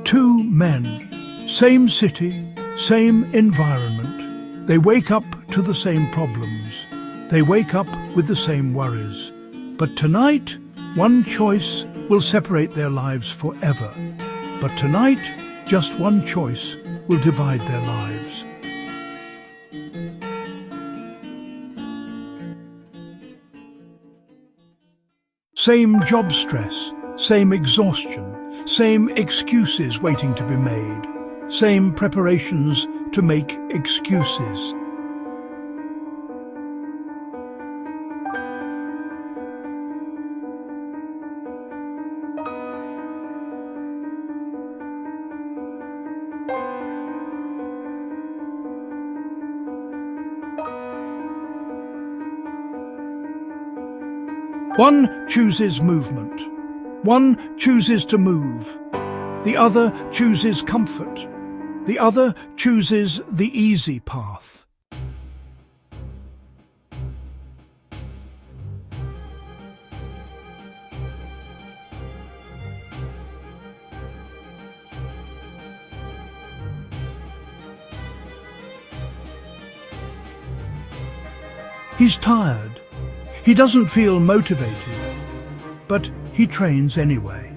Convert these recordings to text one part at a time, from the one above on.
Two men, same city, same environment. They wake up to the same problems. They wake up with the same worries. But tonight, one choice will separate their lives forever. But tonight, just one choice will divide their lives. Same job stress, same exhaustion, same excuses waiting to be made, same preparations to make excuses. One chooses movement. One chooses to move. The other chooses comfort. The other chooses the easy path. He's tired. He doesn't feel motivated, but he trains anyway,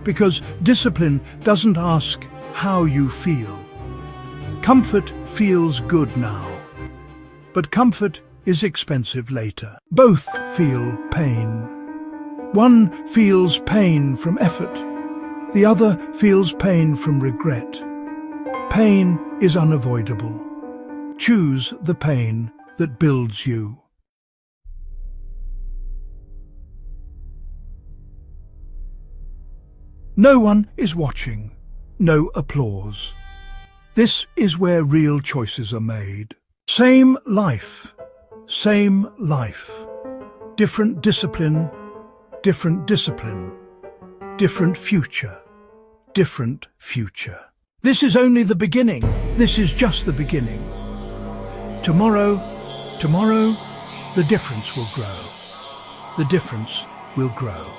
because discipline doesn't ask how you feel. Comfort feels good now, but comfort is expensive later. Both feel pain. One feels pain from effort. The other feels pain from regret. Pain is unavoidable. Choose the pain that builds you. No one is watching, no applause. This is where real choices are made. Same life, same life. Different discipline, different discipline. Different future, different future. This is only the beginning. This is just the beginning. Tomorrow, the difference will grow. The difference will grow.